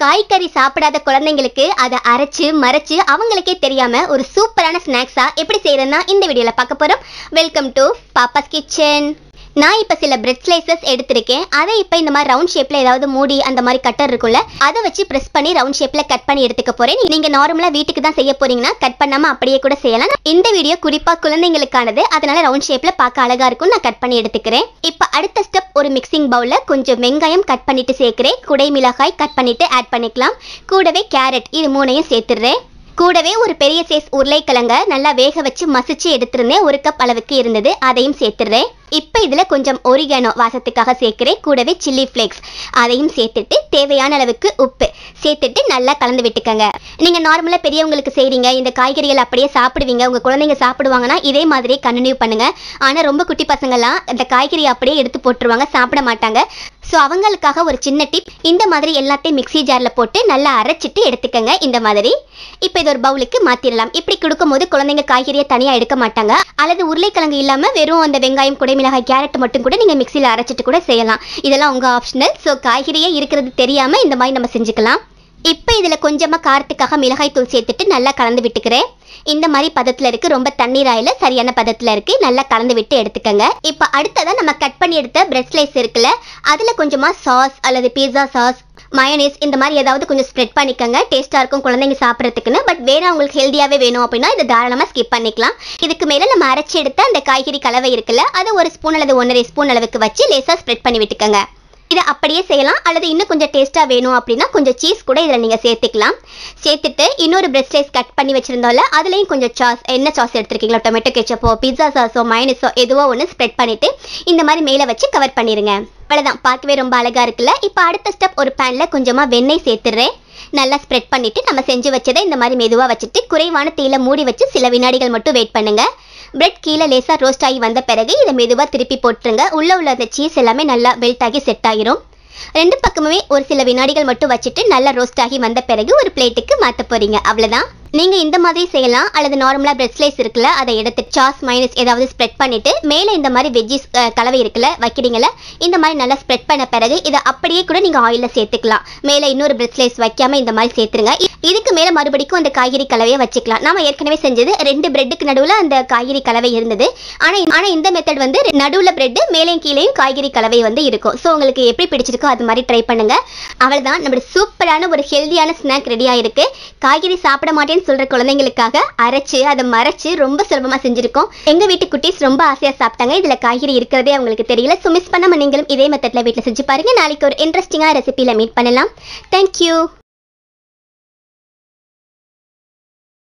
காய்கறி சாப்பிடாத குழந்தைங்களுக்கு அதை அரைச்சு மறைச்சு அவங்களுக்கே தெரியாம ஒரு சூப்பரான ஸ்நாக்ஸா எப்படி செய்யறதுன்னா இந்த வீடியோல பார்க்க போறோம். Welcome to papa's kitchen. நான் இப்போ சில பிரெட் ஸ்லைசஸ் எடுத்திருக்கேன். அதை இப்போ இந்த மாதிரி ரவுண்ட் ஷேப்ல ஏதாவது மூடி அந்த மாதிரி கட்டர் இருக்கும்ல, அதை வச்சு பிரஸ் பண்ணி ரவுண்ட் ஷேப்ல கட் பண்ணி எடுத்துக்க போறேன். நீங்க நார்மலா வீட்டுக்கு தான் செய்ய போறீங்கன்னா கட் பண்ணாம அப்படியே கூட செய்யலாம். இந்த வீடியோ குறிப்பா குழந்தைங்களுக்கானது, அதனால ரவுண்ட் ஷேப்ல பார்க்க அழகா இருக்கும். நான் கட் பண்ணி எடுத்துக்கிறேன். இப்போ அடுத்த ஸ்டெப், ஒரு மிக்சிங் பவுல்ல கொஞ்சம் வெங்காயம் கட் பண்ணிட்டு சேர்க்கிறேன். குடை மிளகாய் கட் பண்ணிட்டு ஆட் பண்ணிக்கலாம். கூடவே கேரட், இது மூணையும் சேர்த்துடுறேன். கூடவே ஒரு பெரிய சைஸ் உருளைக்கிழங்க நல்லா வேக வச்சு மசிச்சு எடுத்திருந்தேன். 1 கப் அளவுக்கு இருந்தது, அதையும் சேர்த்துடுறேன். இப்போ இதில் கொஞ்சம் ஒரிகானோ வாசத்துக்காக சேர்க்கிறேன். கூடவே சில்லி ஃப்ளேக்ஸ் அதையும் சேர்த்துட்டு தேவையான அளவுக்கு உப்பு சேர்த்துட்டு நல்லா கலந்து விட்டுக்கங்க. நீங்கள் நார்மலாக பெரியவங்களுக்கு செய்கிறீங்க, இந்த காய்கறிகள் அப்படியே சாப்பிடுவீங்க, உங்கள் குழந்தைங்க சாப்பிடுவாங்கன்னா இதே மாதிரியே கண்டினியூ பண்ணுங்கள். ஆனால் ரொம்ப குட்டி பசங்கள்லாம் இந்த காய்கறி அப்படியே எடுத்து போட்டுருவாங்க, சாப்பிட மாட்டாங்க. ஸோ அவங்களுக்காக ஒரு சின்ன டிப், இந்த மாதிரி எல்லாத்தையும் மிக்ஸி ஜாரில் போட்டு நல்லா அரைச்சிட்டு எடுத்துக்கங்க இந்த மாதிரி. இப்போ இது ஒரு பவுலுக்கு மாற்றிடலாம். இப்படி கொடுக்கும்போது குழந்தைங்க காய்கறியை தனியாக எடுக்க மாட்டாங்க. அல்லது உருளைக்கிழங்கு இல்லாமல் வெறும் அந்த வெங்காயம், குடை மிளகாய், கேரட் மட்டும் கூட நீங்கள் மிக்சியில் அரைச்சிட்டு கூட செய்யலாம். இதெல்லாம் உங்கள் ஆப்ஷனல். ஸோ காய்கறியே இருக்கிறது தெரியாமல் இந்த மாதிரி நம்ம செஞ்சுக்கலாம். இப்போ இதில் கொஞ்சமாக காரத்துக்காக மிளகாய் தூள் சேர்த்துட்டு நல்லா கலந்து விட்டுக்கிறேன். இந்த மாதிரி பதத்தில் இருக்குது, ரொம்ப தண்ணீராயில சரியான பதத்தில் இருக்குது. நல்லா கலந்து விட்டு எடுத்துக்கங்க. இப்போ அடுத்ததான் நம்ம கட் பண்ணி எடுத்த பிரெட் ஸ்லைஸ் இருக்குல்ல, அதில் கொஞ்சமாக சாஸ் அல்லது பீஸா சாஸ், மயோனீஸ் இந்த மாதிரி ஏதாவது கொஞ்சம் ஸ்ப்ரெட் பண்ணிக்கோங்க. டேஸ்ட்டாக இருக்கும் குழந்தைங்க சாப்பிட்றதுக்குன்னு. பட் வேணும் உங்களுக்கு ஹெல்த்தியாகவே வேணும் அப்படின்னா இதை தாராளமாக ஸ்கிப் பண்ணிக்கலாம். இதுக்கு மேலே நம்ம அரைச்சி எடுத்த அந்த காய்கறி கலவை இருக்குல்ல, அதை 1 ஸ்பூன் அல்லது 1.5 ஸ்பூன் அளவுக்கு வச்சு லேசாக ஸ்ப்ரெட் பண்ணி விட்டுக்கோங்க. இதை அப்படியே செய்யலாம். அல்லது இன்னும் கொஞ்சம் டேஸ்ட்டாக வேணும் அப்படின்னா கொஞ்சம் சீஸ் கூட இதில் நீங்கள் சேர்த்துக்கலாம். சேர்த்துட்டு இன்னொரு பிரெட் ஸ்லைஸ் கட் பண்ணி வச்சுருந்தோம்ல, அதுலேயும் கொஞ்சம் சாஸ், என்ன சாஸ் எடுத்துருக்கீங்களோ, டொமேட்டோ கெச்சப்போ, பிஸா சாஸோ, மயோனீஸோ எதுவோ ஒன்று ஸ்ப்ரெட் பண்ணிவிட்டு இந்த மாதிரி மேலே வச்சு கவர் பண்ணிடுங்க. அவ்வளோதான், பார்க்கவே ரொம்ப அழகாக இருக்குல்ல. இப்போ அடுத்த ஸ்டெப், ஒரு பேனில் கொஞ்சமாக வெண்ணெய் சேர்த்துடுறேன். நல்லா ஸ்ப்ரெட் பண்ணிவிட்டு நம்ம செஞ்சு வச்சதை இந்த மாதிரி மெதுவாக வச்சுட்டு குறைவான தீயில மூடி வச்சு சில வினாடிகள் மட்டும் வெயிட் பண்ணுங்கள். பிரெட் கீழே லேசாக ரோஸ்ட் ஆகி வந்த பிறகு இதை மெதுவாக திருப்பி போட்டுருங்க. உள்ளே உள்ள அந்த சீஸ் எல்லாமே நல்லா மெல்ட் ஆகி செட் ஆகிரும். 2 பக்கமுமே ஒரு சில வினாடிகள் மட்டும் வச்சுட்டு நல்லா ரோஸ்ட் ஆகி வந்த பிறகு ஒரு பிளேட்டுக்கு மாற்ற போகிறீங்க. அவ்வளோதான். நீங்கள் இந்த மாதிரி செய்யலாம். அல்லது நார்மலாக பிரெட் ஸ்லைஸ் இருக்குல்ல, அதை எடுத்து சாஸ் மைனஸ் ஏதாவது ஸ்ப்ரெட் பண்ணிவிட்டு மேலே இந்த மாதிரி வெஜ்ஜிஸ் கலவை இருக்குல்ல வைக்கிறீங்கள, இந்த மாதிரி நல்லா ஸ்ப்ரெட் பண்ண பிறகு இதை அப்படியே கூட நீங்கள் ஆயிலில் சேர்த்துக்கலாம். மேலே இன்னொரு பிரெட் ஸ்லைஸ் வைக்காமல் இந்த மாதிரி சேர்த்துருங்க. இதுக்கு மேலே மறுபடிக்கும் அந்த காய்கறி கலவையை வச்சுக்கலாம். நம்ம ஏற்கனவே செஞ்சது 2 பிரெட்டுக்கு நடுவில் அந்த காய்கறி கலவை இருந்தது. ஆனால் இந்த மெத்தட் வந்து நடுவில் பிரெட்டு மேலேயும் கீழேயும் காய்கறி கலவை வந்து இருக்கும். ஸோ உங்களுக்கு எப்படி பிடிச்சிருக்கோ அது மாதிரி ட்ரை பண்ணுங்கள். அவ்வளோதான், நம்மளுடைய சூப்பரான ஒரு ஹெல்தியான ஸ்நாக் ரெடியாக இருக்குது. காய்கறி சாப்பிட மாட்டேன்னு சொல்ற குழந்தைங்களுக்காக அரைச்சு அதை மறைச்சு ரொம்ப சுலபமா செஞ்சிருக்கோம். எங்க வீட்டு குட்டீஸ் ரொம்ப ஆசையா சாப்பிட்டாங்க. இதுல காய்கறி இருக்கிறதே அவங்களுக்கு தெரியல. ஸோ மிஸ் பண்ணாம நீங்களும் இதே மெத்தட்ல வீட்டில் செஞ்சு பாருங்க. நாளைக்கு ஒரு இன்ட்ரெஸ்டிங்கான ரெசிபியில மீட் பண்ணலாம். தேங்க்யூ.